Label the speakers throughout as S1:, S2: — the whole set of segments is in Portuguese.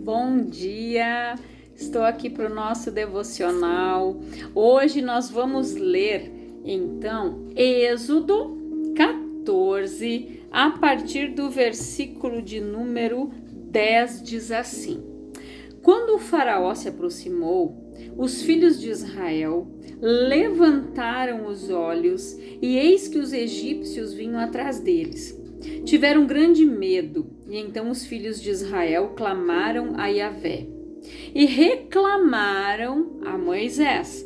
S1: Bom dia! Estou aqui para o nosso devocional. Hoje nós vamos ler, então, Êxodo 14, a partir do versículo de número 10, diz assim: Quando o faraó se aproximou, os filhos de Israel levantaram os olhos e eis que os egípcios vinham atrás deles. Tiveram grande medo e então os filhos de Israel clamaram a Yahvé e reclamaram a Moisés.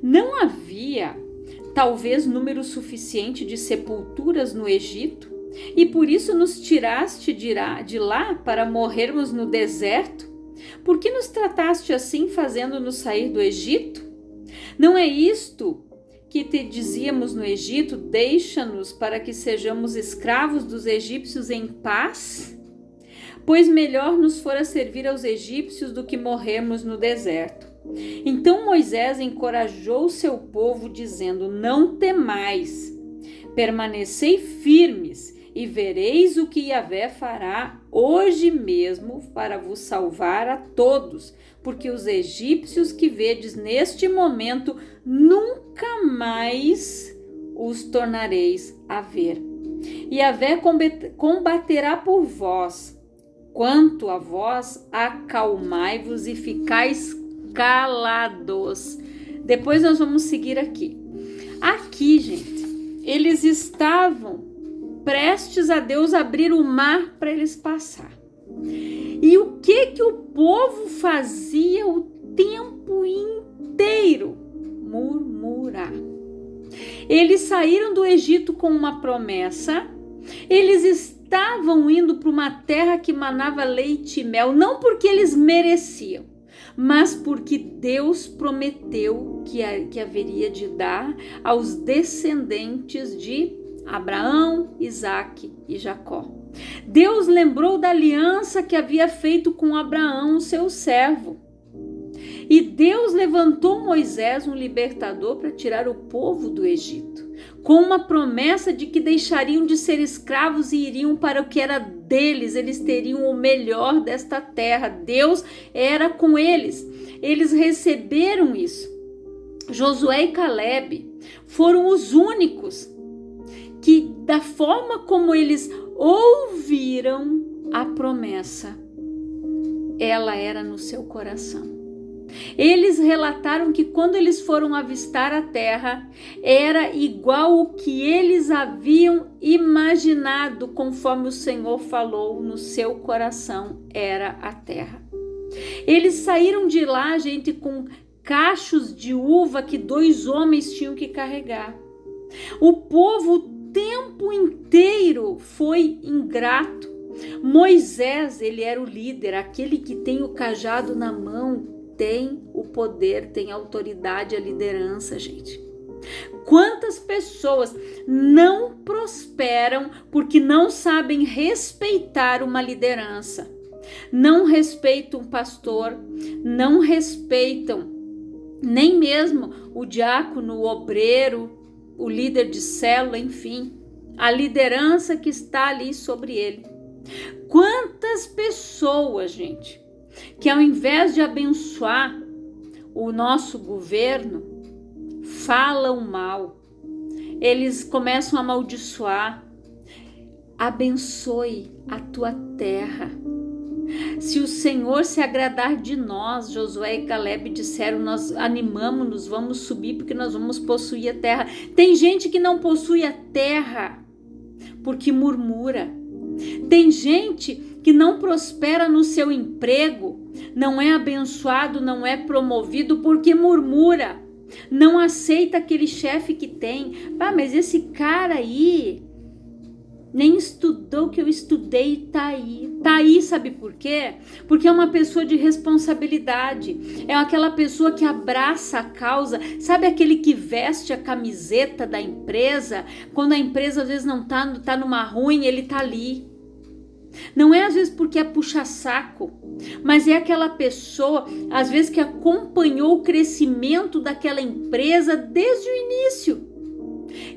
S1: Não havia talvez número suficiente de sepulturas no Egito e por isso nos tiraste de lá para morrermos no deserto? Por que nos trataste assim, fazendo-nos sair do Egito? Não é isto que te dizíamos no Egito: deixa-nos para que sejamos escravos dos egípcios em paz? Pois melhor nos fora servir aos egípcios do que morrermos no deserto. Então Moisés encorajou seu povo, dizendo: não temais, permanecei firmes, e vereis o que Yahvé fará hoje mesmo para vos salvar a todos, porque os egípcios que vedes neste momento nunca mais os tornareis a ver. Yahvé combaterá por vós. Quanto a vós, acalmai-vos e ficais calados. Depois nós vamos seguir aqui. Aqui, gente, eles estavam prestes a Deus abrir o mar para eles passar. E o que o povo fazia o tempo inteiro? Murmurar. Eles saíram do Egito com uma promessa, eles estavam indo para uma terra que manava leite e mel, não porque eles mereciam, mas porque Deus prometeu que haveria de dar aos descendentes de Abraão, Isaque e Jacó. Deus lembrou da aliança que havia feito com Abraão, seu servo. E Deus levantou Moisés, um libertador, para tirar o povo do Egito, com uma promessa de que deixariam de ser escravos e iriam para o que era deles. Eles teriam o melhor desta terra. Deus era com eles. Eles receberam isso. Josué e Calebe foram os únicos que, da forma como eles ouviram a promessa, ela era no seu coração. Eles relataram que quando eles foram avistar a terra, era igual o que eles haviam imaginado, conforme o Senhor falou no seu coração, era a terra. Eles saíram de lá, gente, com cachos de uva que 2 homens tinham que carregar. O povo tempo inteiro foi ingrato. Moisés, ele era o líder, aquele que tem o cajado na mão, tem o poder, tem a autoridade, a liderança, gente. Quantas pessoas não prosperam porque não sabem respeitar uma liderança, não respeitam o pastor, não respeitam nem mesmo o diácono, o obreiro, o líder de célula, enfim, a liderança que está ali sobre ele. Quantas pessoas, gente, que ao invés de abençoar o nosso governo, falam mal, eles começam a amaldiçoar. Abençoe a tua terra. Se o Senhor se agradar de nós, Josué e Calebe disseram, nós animamos-nos, vamos subir porque nós vamos possuir a terra. Tem gente que não possui a terra porque murmura. Tem gente que não prospera no seu emprego, não é abençoado, não é promovido porque murmura. Não aceita aquele chefe que tem. Mas esse cara aí nem estudou o que eu estudei e tá aí. Tá aí, sabe por quê? Porque é uma pessoa de responsabilidade. É aquela pessoa que abraça a causa. Sabe aquele que veste a camiseta da empresa? Quando a empresa às vezes não tá numa ruim, ele tá ali. Não é às vezes porque é puxa-saco, mas é aquela pessoa, às vezes, que acompanhou o crescimento daquela empresa desde o início.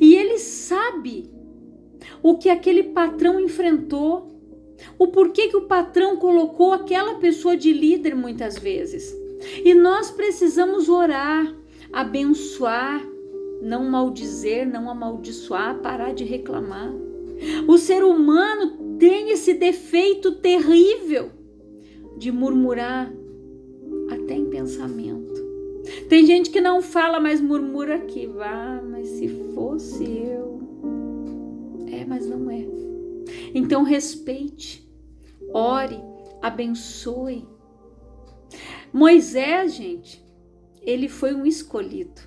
S1: E ele sabe o que aquele patrão enfrentou. o porquê que o patrão colocou aquela pessoa de líder muitas vezes. E nós precisamos orar, abençoar, não maldizer, não amaldiçoar, parar de reclamar. O ser humano tem esse defeito terrível de murmurar até em pensamento. Tem gente que não fala, mas murmura aqui. Mas se fosse eu. Mas não é. Então respeite, ore, abençoe. Moisés, gente, ele foi um escolhido.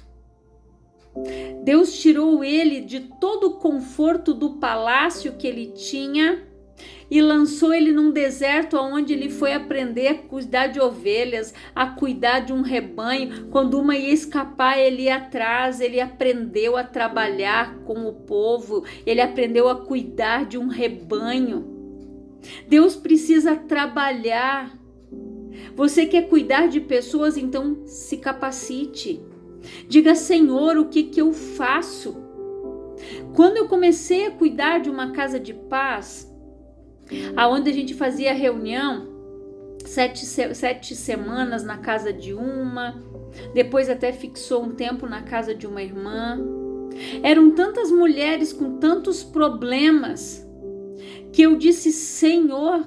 S1: Deus tirou ele de todo o conforto do palácio que ele tinha e lançou ele num deserto onde ele foi aprender a cuidar de ovelhas, a cuidar de um rebanho. Quando uma ia escapar, ele ia atrás, ele aprendeu a trabalhar com o povo, ele aprendeu a cuidar de um rebanho. Deus precisa trabalhar. Você quer cuidar de pessoas, então se capacite. Diga, Senhor, o que eu faço? Quando eu comecei a cuidar de uma casa de paz, aonde a gente fazia reunião, 7 semanas na casa de uma, depois até fixou um tempo na casa de uma irmã. Eram tantas mulheres com tantos problemas que eu disse, Senhor,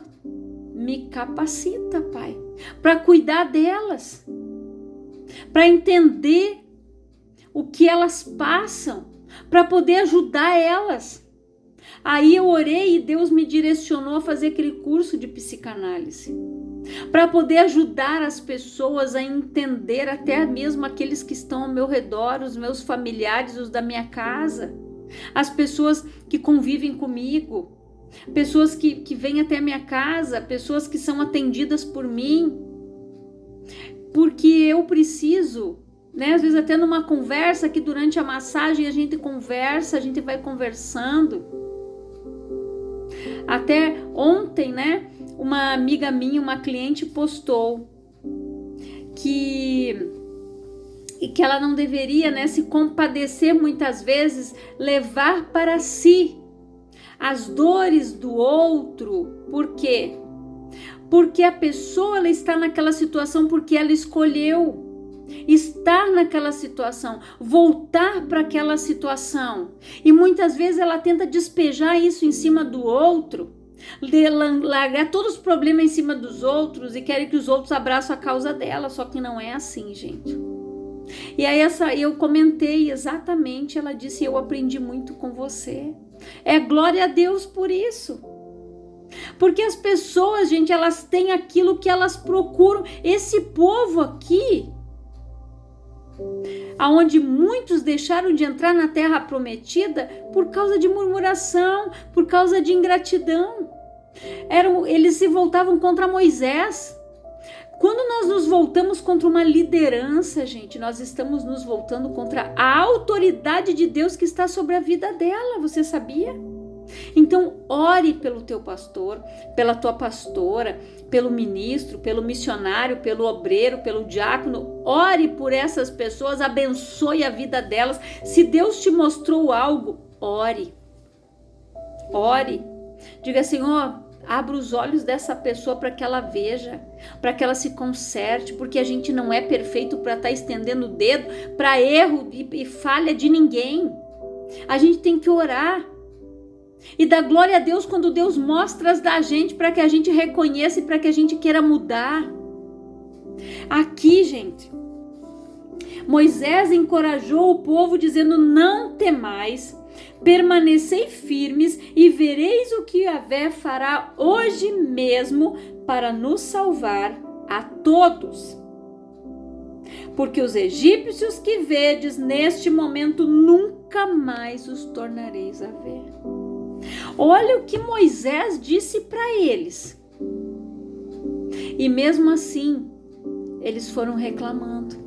S1: me capacita, Pai, para cuidar delas, para entender o que elas passam, para poder ajudar elas. Aí eu orei e Deus me direcionou a fazer aquele curso de psicanálise, para poder ajudar as pessoas a entender, até mesmo aqueles que estão ao meu redor, os meus familiares, os da minha casa, as pessoas que convivem comigo, pessoas que vêm até a minha casa, pessoas que são atendidas por mim, porque eu preciso, às vezes até numa conversa, que durante a massagem a gente conversa, a gente vai conversando. Até ontem, uma amiga minha, uma cliente postou que ela não deveria, se compadecer muitas vezes, levar para si as dores do outro. Por quê? Porque a pessoa ela está naquela situação porque ela escolheu estar naquela situação, voltar para aquela situação. E muitas vezes ela tenta despejar isso em cima do outro, largar todos os problemas em cima dos outros e quer que os outros abraçem a causa dela, só que não é assim, gente. E aí eu comentei exatamente, ela disse, eu aprendi muito com você. Glória a Deus por isso. Porque as pessoas, gente, elas têm aquilo que elas procuram. Esse povo aqui, aonde muitos deixaram de entrar na terra prometida por causa de murmuração, por causa de ingratidão. Eles se voltavam contra Moisés. Quando nós nos voltamos contra uma liderança, gente, nós estamos nos voltando contra a autoridade de Deus que está sobre a vida dela. Você sabia? Então, ore pelo teu pastor, pela tua pastora, pelo ministro, pelo missionário, pelo obreiro, pelo diácono. Ore por essas pessoas, abençoe a vida delas. Se Deus te mostrou algo, ore. Ore. Diga, Senhor, abra os olhos dessa pessoa para que ela veja, para que ela se conserte, porque a gente não é perfeito para estar estendendo o dedo para erro e falha de ninguém. A gente tem que orar. E dar glória a Deus quando Deus mostra as da gente, para que a gente reconheça e para que a gente queira mudar. Aqui, gente, Moisés encorajou o povo dizendo, não temais, permanecei firmes e vereis o que Yahvé fará hoje mesmo para nos salvar a todos. Porque os egípcios que vedes neste momento nunca mais os tornareis a ver. Olha o que Moisés disse para eles. E mesmo assim, eles foram reclamando.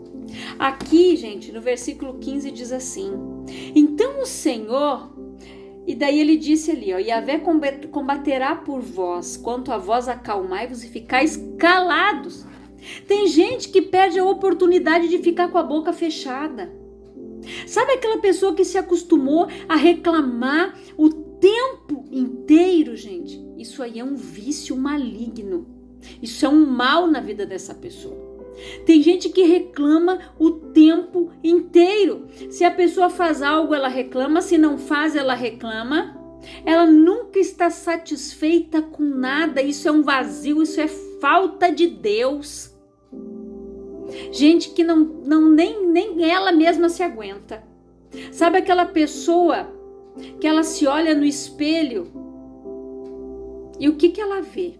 S1: Aqui, gente, no versículo 15 diz assim: então o Senhor, e daí ele disse ali, Yahvé combaterá por vós, quanto a vós acalmai-vos e ficais calados. Tem gente que perde a oportunidade de ficar com a boca fechada. Sabe aquela pessoa que se acostumou a reclamar o tempo inteiro, gente, isso aí é um vício maligno. Isso é um mal na vida dessa pessoa. Tem gente que reclama o tempo inteiro. Se a pessoa faz algo, ela reclama. Se não faz, ela reclama. Ela nunca está satisfeita com nada. Isso é um vazio, isso é falta de Deus. Gente que nem ela mesma se aguenta. Sabe aquela pessoa que ela se olha no espelho e o que ela vê?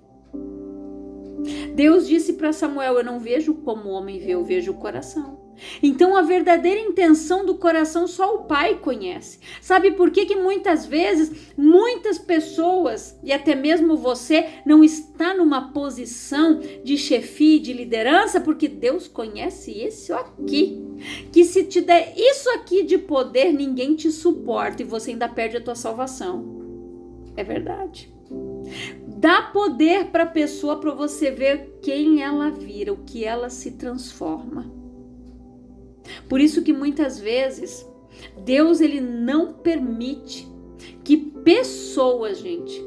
S1: Deus disse para Samuel: eu não vejo como o homem vê, eu vejo o coração. Então a verdadeira intenção do coração só o Pai conhece. Sabe por que muitas vezes, muitas pessoas, e até mesmo você, não está numa posição de chefia e de liderança? Porque Deus conhece isso aqui. Que se te der isso aqui de poder, ninguém te suporta e você ainda perde a tua salvação. É verdade. Dá poder para a pessoa para você ver quem ela vira, o que ela se transforma. Por isso que muitas vezes Deus ele não permite que pessoas, gente,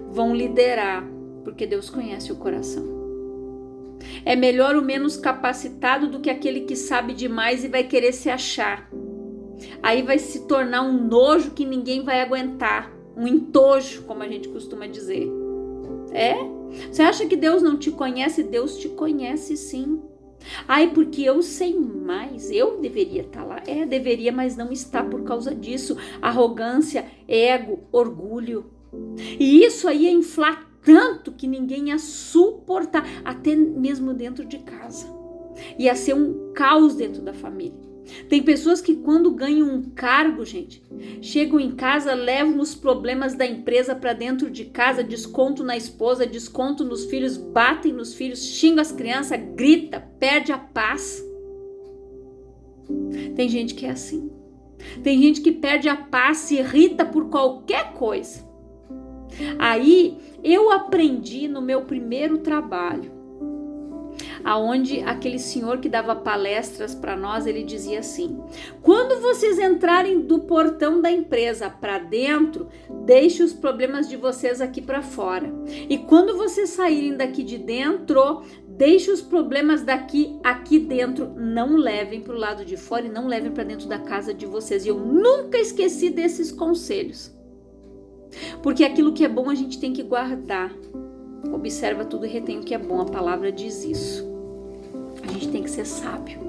S1: vão liderar, porque Deus conhece o coração. É melhor o menos capacitado do que aquele que sabe demais e vai querer se achar. Aí vai se tornar um nojo que ninguém vai aguentar, um entojo, como a gente costuma dizer. Você acha que Deus não te conhece? Deus te conhece sim. Ai, porque eu sei mais, eu deveria estar lá. Deveria, mas não está por causa disso. Arrogância, ego, orgulho. E isso aí é inflar tanto que ninguém ia suportar, até mesmo dentro de casa. Ia ser um caos dentro da família. Tem pessoas que quando ganham um cargo, gente, chegam em casa, levam os problemas da empresa para dentro de casa, desconto na esposa, desconto nos filhos, batem nos filhos, xingam as crianças, grita, perde a paz. Tem gente que é assim. Tem gente que perde a paz, se irrita por qualquer coisa. Aí eu aprendi no meu primeiro trabalho, aonde aquele senhor que dava palestras para nós, ele dizia assim: quando vocês entrarem do portão da empresa para dentro, deixe os problemas de vocês aqui para fora. E quando vocês saírem daqui de dentro, deixe os problemas daqui aqui dentro. Não levem para o lado de fora e não levem para dentro da casa de vocês. E eu nunca esqueci desses conselhos. Porque aquilo que é bom a gente tem que guardar. Observa tudo e retém o que é bom. A palavra diz isso. A gente tem que ser sábio.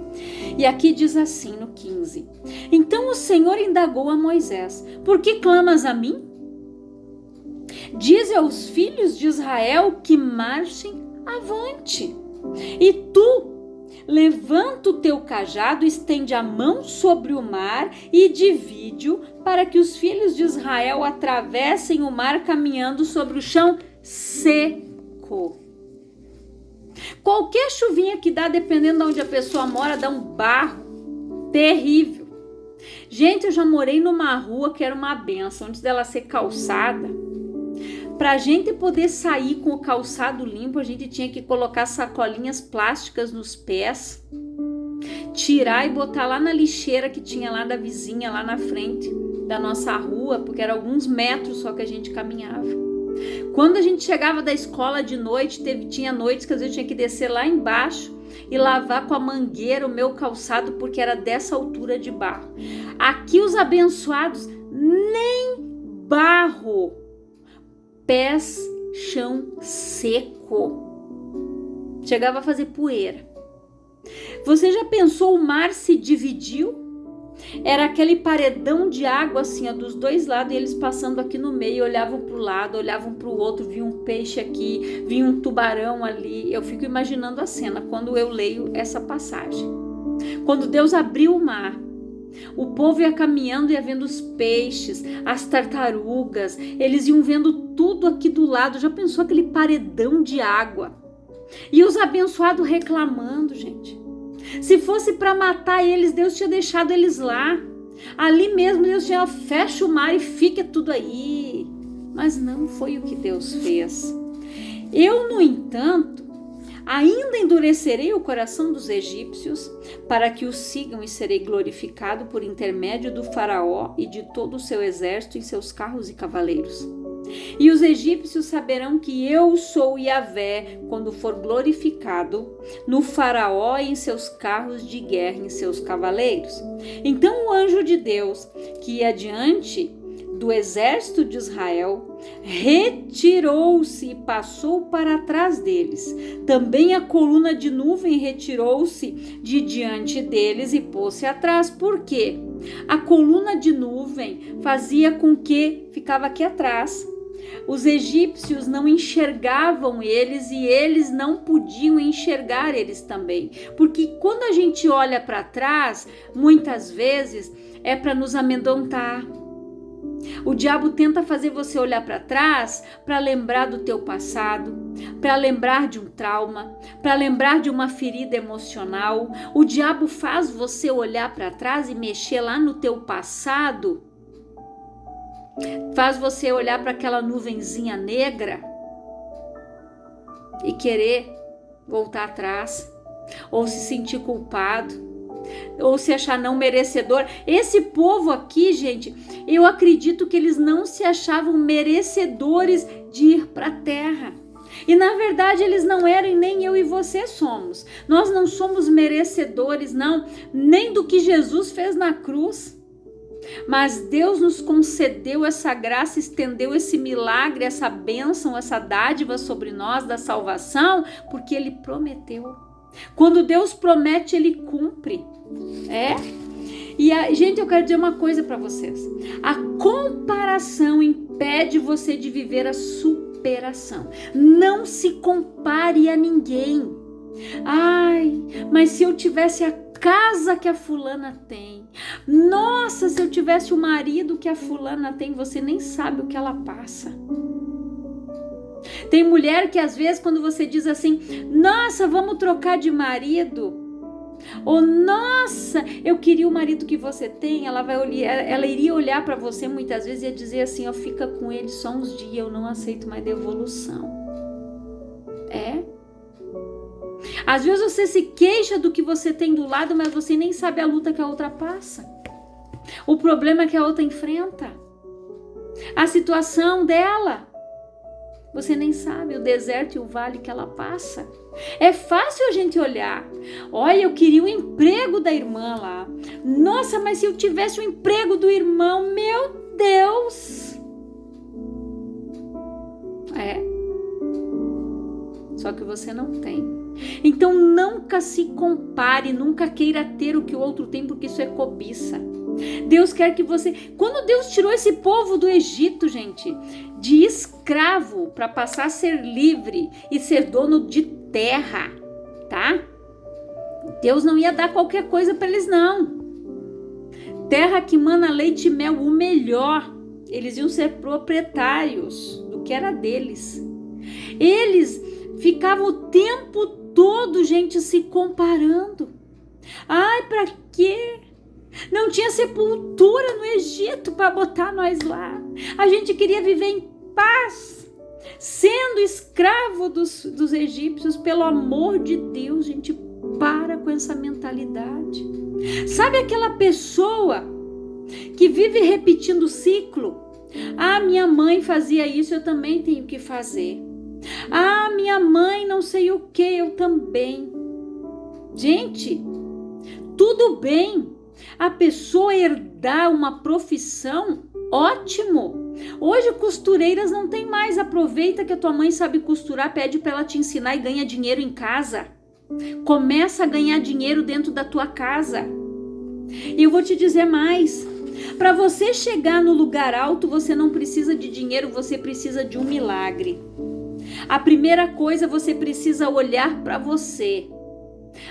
S1: E aqui diz assim no 15: então o Senhor indagou a Moisés: por que clamas a mim? Diz aos filhos de Israel que marchem avante. E tu, levanta o teu cajado, estende a mão sobre o mar e divide-o, para que os filhos de Israel atravessem o mar caminhando sobre o chão seco. Qualquer chuvinha que dá, dependendo de onde a pessoa mora, dá um barro terrível. Gente, eu já morei numa rua que era uma benção, antes dela ser calçada. Pra gente poder sair com o calçado limpo, a gente tinha que colocar sacolinhas plásticas nos pés, tirar e botar lá na lixeira que tinha lá da vizinha, lá na frente da nossa rua, porque era alguns metros só que a gente caminhava. Quando a gente chegava da escola de noite, tinha noites que às vezes eu tinha que descer lá embaixo e lavar com a mangueira o meu calçado, porque era dessa altura de barro. Aqui os abençoados, nem barro, pés, chão seco. Chegava a fazer poeira. Você já pensou, o mar se dividiu? Era aquele paredão de água assim, ó, dos dois lados, e eles passando aqui no meio, olhavam para o lado, olhavam para o outro, vinha um peixe aqui, vinha um tubarão ali. Eu fico imaginando a cena quando eu leio essa passagem. Quando Deus abriu o mar, o povo ia caminhando e ia vendo os peixes, as tartarugas, eles iam vendo tudo aqui do lado. Já pensou aquele paredão de água? E os abençoados reclamando, gente. Se fosse para matar eles, Deus tinha deixado eles lá. Ali mesmo Deus tinha: fecha o mar e fica tudo aí. Mas não foi o que Deus fez. Eu, no entanto, Ainda endurecerei o coração dos egípcios, para que os sigam, e serei glorificado por intermédio do faraó e de todo o seu exército em seus carros e cavaleiros. E os egípcios saberão que eu sou Yahvé, quando for glorificado no faraó e em seus carros de guerra e em seus cavaleiros. Então o anjo de Deus, que ia diante do exército de Israel, retirou-se e passou para trás deles. Também a coluna de nuvem retirou-se de diante deles e pôs-se atrás. Por quê? A coluna de nuvem fazia com que ficava aqui atrás. Os egípcios não enxergavam eles e eles não podiam enxergar eles também. Porque quando a gente olha para trás, muitas vezes é para nos amedrontar. O diabo tenta fazer você olhar para trás para lembrar do teu passado, para lembrar de um trauma, para lembrar de uma ferida emocional. O diabo faz você olhar para trás e mexer lá no teu passado, faz você olhar para aquela nuvenzinha negra e querer voltar atrás, ou se sentir culpado, ou se achar não merecedor. Esse povo aqui, gente, eu acredito que eles não se achavam merecedores de ir para a terra. E na verdade eles não eram, e nem eu e você somos. Nós não somos merecedores, não, nem do que Jesus fez na cruz. Mas Deus nos concedeu essa graça, estendeu esse milagre, essa bênção, essa dádiva sobre nós da salvação, porque Ele prometeu. Quando Deus promete, Ele cumpre. E gente, eu quero dizer uma coisa para vocês. A comparação impede você de viver a superação. Não se compare a ninguém. Ai, mas se eu tivesse a casa que a fulana tem, nossa, se eu tivesse o marido que a fulana tem, você nem sabe o que ela passa. Tem mulher que às vezes quando você diz assim, nossa, vamos trocar de marido, ou nossa, eu queria o marido que você tem, ela iria olhar para você muitas vezes e ia dizer assim, ó, fica com ele só uns dias, eu não aceito mais devolução. Às vezes você se queixa do que você tem do lado, mas você nem sabe a luta que a outra passa, o problema que a outra enfrenta, a situação dela. Você nem sabe o deserto e o vale que ela passa. É fácil a gente olhar. Olha, eu queria o emprego da irmã lá. Nossa, mas se eu tivesse o emprego do irmão, meu Deus. Só que você não tem. Então nunca se compare, nunca queira ter o que o outro tem, porque isso é cobiça. Deus quer que você... Quando Deus tirou esse povo do Egito, gente, de escravo para passar a ser livre e ser dono de terra, tá? Deus não ia dar qualquer coisa para eles, não. Terra que mana leite e mel, o melhor. Eles iam ser proprietários do que era deles. Eles ficavam o tempo todo, gente, se comparando. Ai, para quê? Não tinha sepultura no Egito para botar nós lá. A gente queria viver em paz, sendo escravo dos egípcios. Pelo amor de Deus, gente, para com essa mentalidade. Sabe aquela pessoa que vive repetindo o ciclo? Ah, minha mãe fazia isso, eu também tenho que fazer. Ah, minha mãe não sei o que, eu também. Gente, tudo bem a pessoa herdar uma profissão, ótimo. Hoje costureiras não tem mais. Aproveita que a tua mãe sabe costurar, pede para ela te ensinar e ganha dinheiro em casa. Começa a ganhar dinheiro dentro da tua casa. E eu vou te dizer mais. Para você chegar no lugar alto, você não precisa de dinheiro, você precisa de um milagre. A primeira coisa, você precisa olhar para você.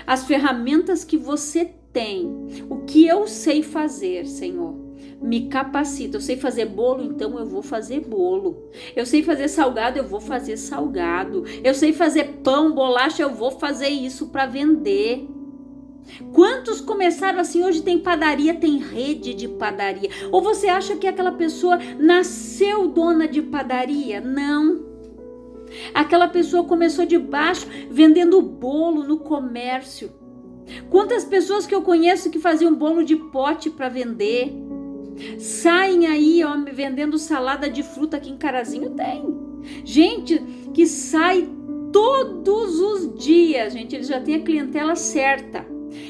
S1: As ferramentas que você tem. O que eu sei fazer, Senhor? Me capacita. Eu sei fazer bolo, então eu vou fazer bolo. Eu sei fazer salgado, eu vou fazer salgado. Eu sei fazer pão, bolacha, eu vou fazer isso para vender. Quantos começaram assim? Hoje tem padaria, tem rede de padaria. Ou você acha que aquela pessoa nasceu dona de padaria? Não. Aquela pessoa começou de baixo, vendendo bolo no comércio. Quantas pessoas que eu conheço que faziam bolo de pote para vender, saem aí, ó, vendendo salada de fruta. Aqui em Carazinho tem gente que sai todos os dias, gente, eles já têm a clientela certa.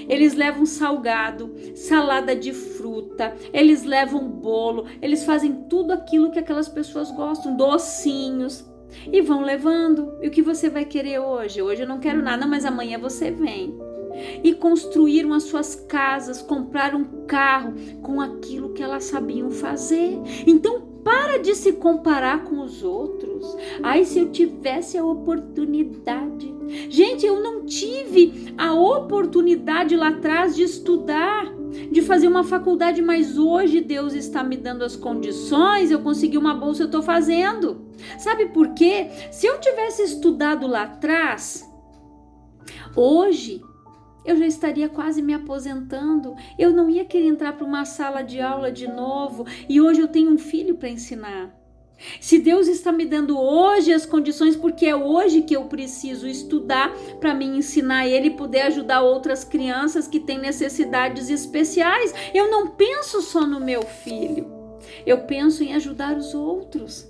S1: Eles levam salgado, salada de fruta, eles levam bolo, eles fazem tudo aquilo que aquelas pessoas gostam, docinhos, e vão levando. E o que você vai querer hoje? Hoje eu não quero nada, mas amanhã você vem. E construíram as suas casas, compraram um carro com aquilo que elas sabiam fazer. Então para de se comparar com os outros. Ai, se eu tivesse a oportunidade. Gente, eu não tive a oportunidade lá atrás de estudar, de fazer uma faculdade, mas hoje Deus está me dando as condições, eu consegui uma bolsa, eu estou fazendo. Sabe por quê? Se eu tivesse estudado lá atrás, hoje eu já estaria quase me aposentando, eu não ia querer entrar para uma sala de aula de novo, e hoje eu tenho um filho para ensinar. Se Deus está me dando hoje as condições, porque é hoje que eu preciso estudar para me ensinar ele e poder ajudar outras crianças que têm necessidades especiais. Eu não penso só no meu filho, eu penso em ajudar os outros.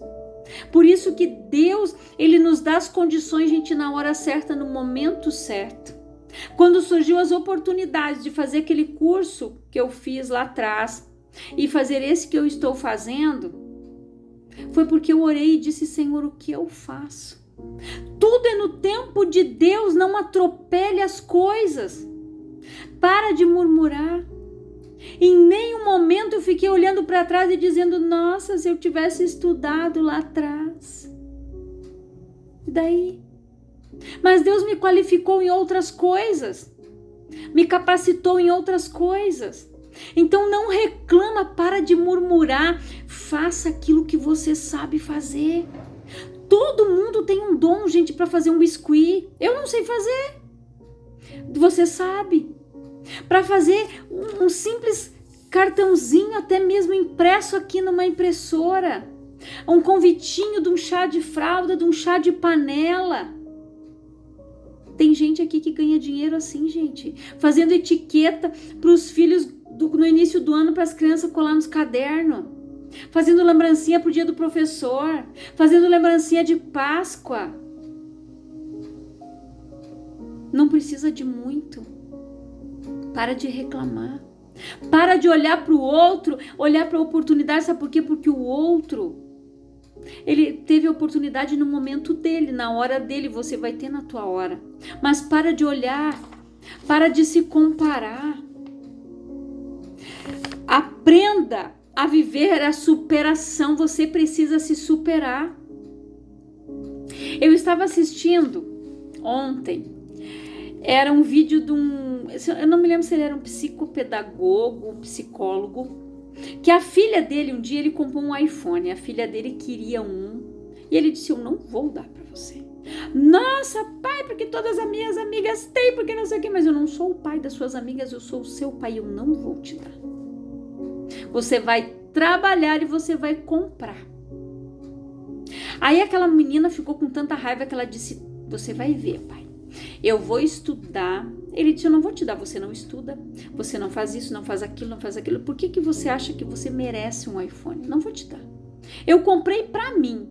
S1: Por isso que Deus, ele nos dá as condições, gente, na hora certa, no momento certo. Quando surgiu as oportunidades de fazer aquele curso que eu fiz lá atrás e fazer esse que eu estou fazendo, foi porque eu orei e disse: Senhor, o que eu faço? Tudo é no tempo de Deus, não atropele as coisas. Para de murmurar. Em nenhum momento eu fiquei olhando para trás e dizendo: nossa, se eu tivesse estudado lá atrás. E daí? Mas Deus me qualificou em outras coisas, me capacitou em outras coisas. Então não reclama, para de murmurar, faça aquilo que você sabe fazer. Todo mundo tem um dom, gente, para fazer um biscuit. Eu não sei fazer, você sabe. Para fazer um simples cartãozinho, até mesmo impresso aqui numa impressora, um convitinho de um chá de fralda, de um chá de panela. Tem gente aqui que ganha dinheiro assim, gente, fazendo etiqueta para os filhos no início do ano, para as crianças colar nos cadernos, fazendo lembrancinha para o dia do professor, fazendo lembrancinha de Páscoa. Não precisa de muito. Para de reclamar. Para de olhar para o outro, olhar para a oportunidade. Sabe por quê? Porque o outro, ele teve a oportunidade no momento dele, na hora dele, você vai ter na tua hora. Mas para de olhar, para de se comparar. Aprenda a viver a superação, você precisa se superar. Eu estava assistindo ontem, era um vídeo de eu não me lembro se ele era um psicopedagogo, um psicólogo, que a filha dele, um dia ele comprou um iPhone, a filha dele queria um, e ele disse: eu não vou dar para você. Nossa, pai, porque todas as minhas amigas têm, porque não sei o que, mas eu não sou o pai das suas amigas, eu sou o seu pai, eu não vou te dar. Você vai trabalhar e você vai comprar. Aí aquela menina ficou com tanta raiva que ela disse: você vai ver, pai, eu vou estudar. Ele disse: eu não vou te dar, você não estuda, você não faz isso, não faz aquilo, não faz aquilo. Por que você acha que você merece um iPhone? Não vou te dar. Eu comprei pra mim,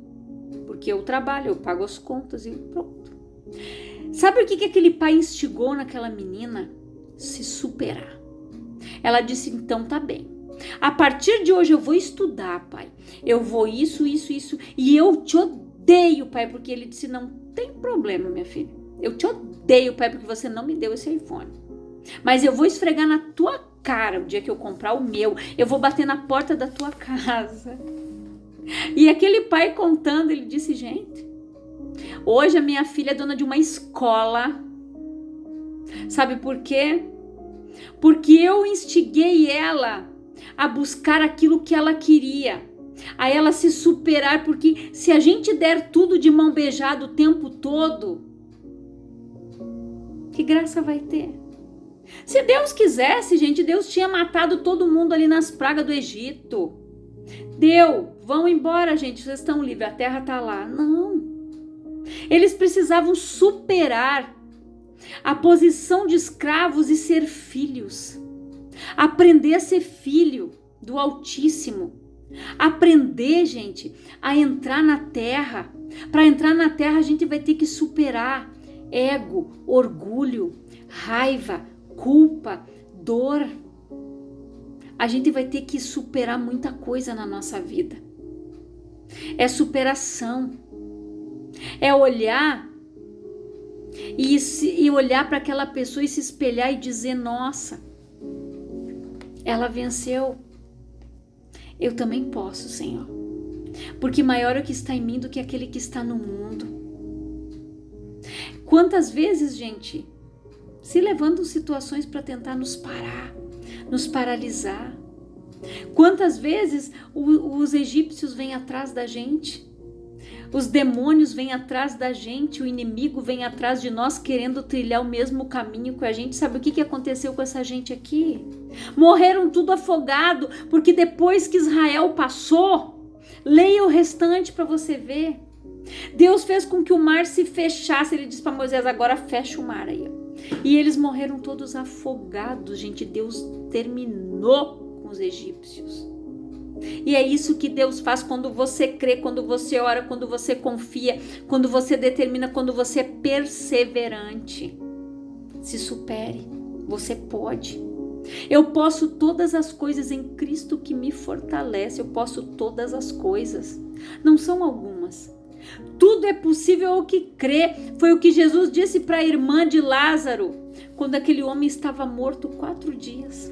S1: porque eu trabalho, eu pago as contas e pronto. Sabe o que aquele pai instigou naquela menina? Se superar. Ela disse: então tá bem. A partir de hoje eu vou estudar, pai. Eu vou isso. E eu te odeio, pai, porque ele disse: não tem problema, minha filha. Eu te odeio, pai, porque você não me deu esse iPhone. Mas eu vou esfregar na tua cara o dia que eu comprar o meu. Eu vou bater na porta da tua casa. E aquele pai contando, ele disse: gente, hoje a minha filha é dona de uma escola. Sabe por quê? Porque eu instiguei ela a buscar aquilo que ela queria, a ela se superar, porque se a gente der tudo de mão beijada o tempo todo, que graça vai ter? Se Deus quisesse, gente, Deus tinha matado todo mundo ali nas pragas do Egito. Deu, vão embora, gente, vocês estão livres, a terra está lá. Não. Eles precisavam superar a posição de escravos e ser filhos. Aprender a ser filho do Altíssimo. Aprender, gente, a entrar na terra. Para entrar na terra, a gente vai ter que superar ego, orgulho, raiva, culpa, dor. A gente vai ter que superar muita coisa na nossa vida. É superação. É olhar e olhar para aquela pessoa e se espelhar e dizer: nossa, ela venceu. Eu também posso, Senhor. Porque maior é o que está em mim do que aquele que está no mundo. Quantas vezes, gente, se levantam situações para tentar nos parar, nos paralisar. Quantas vezes os egípcios vêm atrás da gente, os demônios vêm atrás da gente, o inimigo vem atrás de nós querendo trilhar o mesmo caminho que a gente. Sabe o que aconteceu com essa gente aqui? Morreram tudo afogado, porque depois que Israel passou, leia o restante para você ver. Deus fez com que o mar se fechasse. Ele disse para Moisés: agora fecha o mar aí. E eles morreram todos afogados, gente. Deus terminou com os egípcios. E é isso que Deus faz quando você crê, quando você ora, quando você confia, quando você determina, quando você é perseverante. Se supere, você pode. Eu posso todas as coisas em Cristo que me fortalece. Eu posso todas as coisas. Não são algumas. Tudo é possível ao que crê. Foi o que Jesus disse para a irmã de Lázaro, quando aquele homem estava morto 4 dias.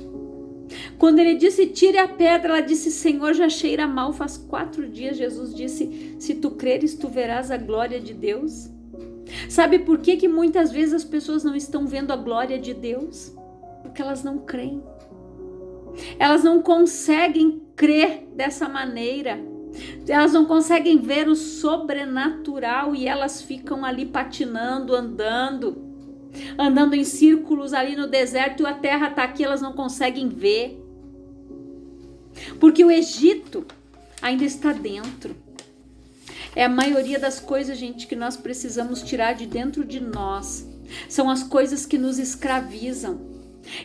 S1: Quando ele disse: tire a pedra, ela disse: Senhor, já cheira mal, faz 4 dias. Jesus disse: se tu creres, tu verás a glória de Deus. Sabe por que muitas vezes as pessoas não estão vendo a glória de Deus? Porque elas não creem. Elas não conseguem crer dessa maneira. Elas não conseguem ver o sobrenatural e elas ficam ali patinando, andando em círculos ali no deserto, e a terra está aqui, elas não conseguem ver. Porque o Egito ainda está dentro. É a maioria das coisas, gente, que nós precisamos tirar de dentro de nós. São as coisas que nos escravizam.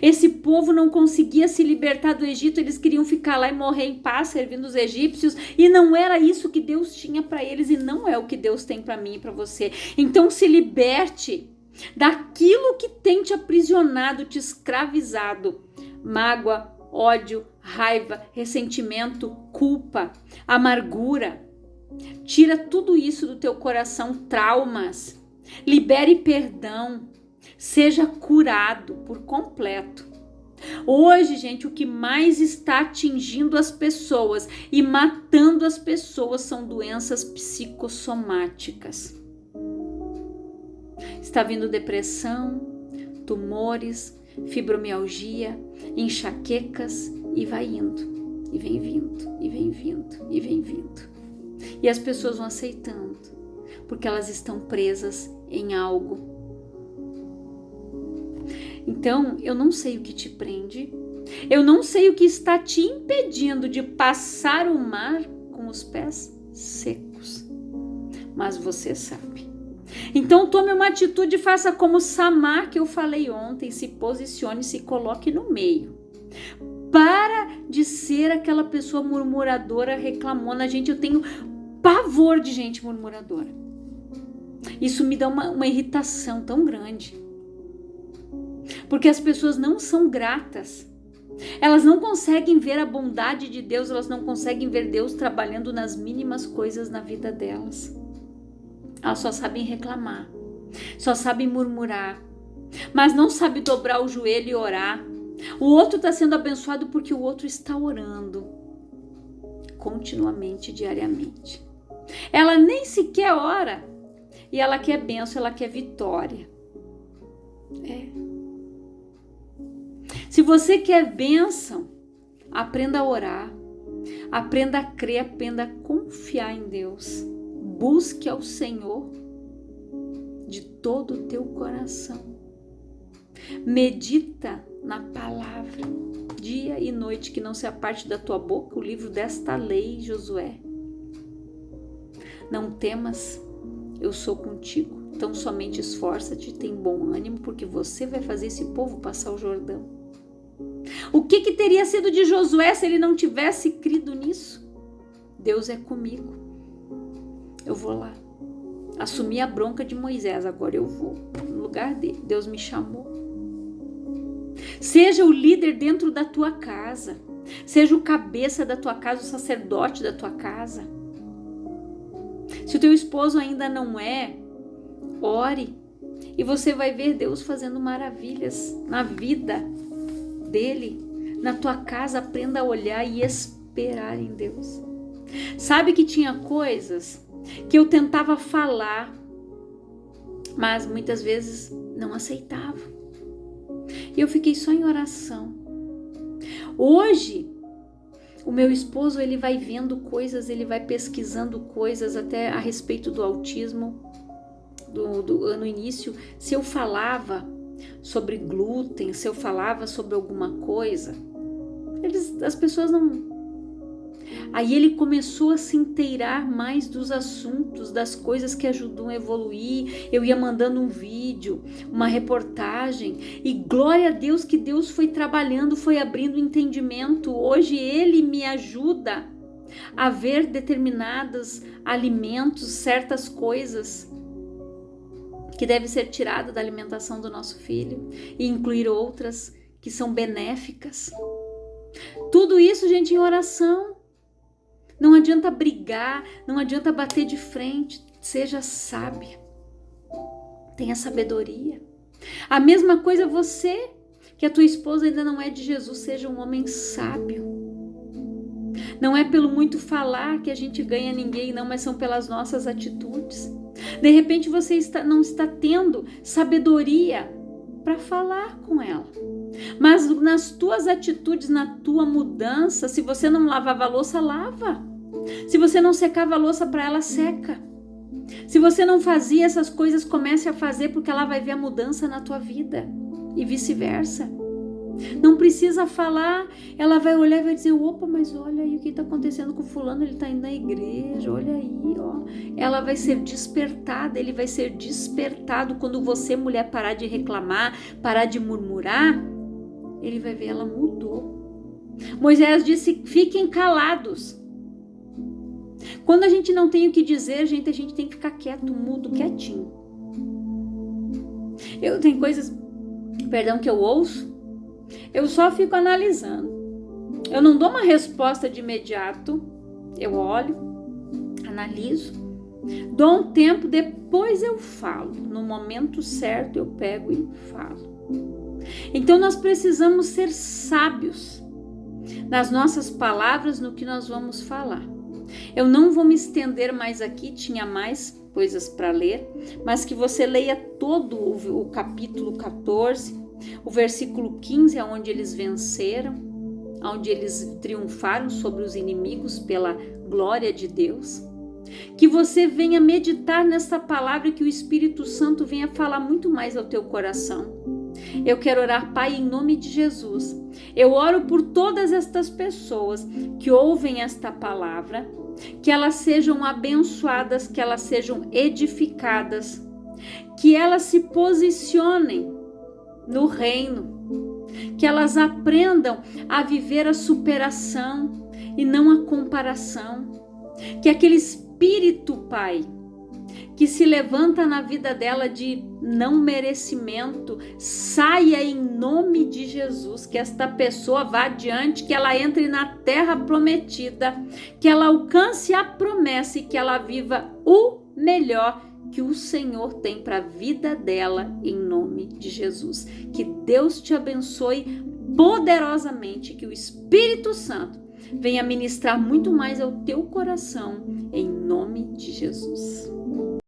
S1: Esse povo não conseguia se libertar do Egito, eles queriam ficar lá e morrer em paz servindo os egípcios, e não era isso que Deus tinha para eles, e não é o que Deus tem para mim e para você. Então se liberte daquilo que tem te aprisionado, te escravizado. Mágoa, ódio, raiva, ressentimento, culpa, amargura. Tira tudo isso do teu coração, traumas. Libere perdão. Seja curado por completo. Hoje, gente, o que mais está atingindo as pessoas e matando as pessoas são doenças psicossomáticas. Está vindo depressão, tumores, fibromialgia, enxaquecas, e vai indo, e vem vindo, e vem vindo, e vem vindo. E as pessoas vão aceitando, porque elas estão presas em algo. Então, eu não sei o que te prende, eu não sei o que está te impedindo de passar o mar com os pés secos, mas você sabe. Então, tome uma atitude, faça como Samar, que eu falei ontem, se posicione, se coloque no meio. Para de ser aquela pessoa murmuradora, reclamona. Gente, eu tenho pavor de gente murmuradora. Isso me dá uma irritação tão grande. Porque as pessoas não são gratas. Elas não conseguem ver a bondade de Deus, elas não conseguem ver Deus trabalhando nas mínimas coisas na vida delas. Elas só sabem reclamar, só sabem murmurar, mas não sabem dobrar o joelho e orar. O outro está sendo abençoado porque o outro está orando continuamente, diariamente. Ela nem sequer ora e ela quer bênção, ela quer vitória. Se você quer bênção, aprenda a orar, aprenda a crer, aprenda a confiar em Deus. Busque ao Senhor de todo o teu coração. Medita na palavra, dia e noite, que não se aparte da tua boca o livro desta lei, Josué. Não temas, eu sou contigo. Então somente esforça-te, tem bom ânimo, porque você vai fazer esse povo passar o Jordão. O que teria sido de Josué se ele não tivesse crido nisso? Deus é comigo. Eu vou lá. Assumi a bronca de Moisés, agora eu vou no lugar dele. Deus me chamou. Seja o líder dentro da tua casa. Seja o cabeça da tua casa, o sacerdote da tua casa. Se o teu esposo ainda não é, ore. E você vai ver Deus fazendo maravilhas na vida dele. Na tua casa, aprenda a olhar e esperar em Deus. Sabe que tinha coisas que eu tentava falar, mas muitas vezes não aceitava. E eu fiquei só em oração. Hoje, o meu esposo, ele vai vendo coisas, ele vai pesquisando coisas até a respeito do autismo. No início, se eu falava sobre glúten, se eu falava sobre alguma coisa, as pessoas não... Aí ele começou a se inteirar mais dos assuntos, das coisas que ajudam a evoluir. Eu ia mandando um vídeo, uma reportagem, e glória a Deus que Deus foi trabalhando, foi abrindo entendimento. Hoje ele me ajuda a ver determinados alimentos, certas coisas que devem ser tiradas da alimentação do nosso filho e incluir outras que são benéficas. Tudo isso, gente, em oração. Não adianta brigar, não adianta bater de frente. Seja sábio. Tenha sabedoria. A mesma coisa você, que a tua esposa ainda não é de Jesus, seja um homem sábio. Não é pelo muito falar que a gente ganha ninguém, não, mas são pelas nossas atitudes. De repente você não está tendo sabedoria para falar com ela. Mas nas tuas atitudes, na tua mudança, se você não lavava a louça, lava. Se você não secava a louça para ela, seca. Se você não fazia essas coisas, comece a fazer, porque ela vai ver a mudança na tua vida e vice-versa. Não precisa falar, ela vai olhar e vai dizer, opa, mas olha aí o que está acontecendo com fulano, ele está indo na igreja, olha aí, ó. Ela vai ser despertada, ele vai ser despertado quando você, mulher, parar de reclamar, parar de murmurar, ele vai ver, ela mudou. Moisés disse, fiquem calados. Quando a gente não tem o que dizer, gente, a gente tem que ficar quieto, mudo, quietinho. Eu tenho coisas, que eu ouço, eu só fico analisando. Eu não dou uma resposta de imediato. Eu olho, analiso, dou um tempo, depois eu falo. No momento certo eu pego e falo. Então nós precisamos ser sábios nas nossas palavras, no que nós vamos falar. Eu não vou me estender mais aqui, tinha mais coisas para ler, mas que você leia todo o capítulo 14, o versículo 15, onde eles venceram, onde eles triunfaram sobre os inimigos pela glória de Deus. Que você venha meditar nessa palavra, que o Espírito Santo venha falar muito mais ao teu coração. Eu quero orar, Pai, em nome de Jesus. Eu oro por todas estas pessoas que ouvem esta palavra, que elas sejam abençoadas, que elas sejam edificadas, que elas se posicionem no reino, que elas aprendam a viver a superação e não a comparação, que aquele espírito, Pai, que se levanta na vida dela de não merecimento, saia em nome de Jesus, que esta pessoa vá adiante, que ela entre na terra prometida, que ela alcance a promessa e que ela viva o melhor que o Senhor tem para a vida dela, em nome de Jesus. Que Deus te abençoe poderosamente, que o Espírito Santo venha ministrar muito mais ao teu coração, em nome de Jesus.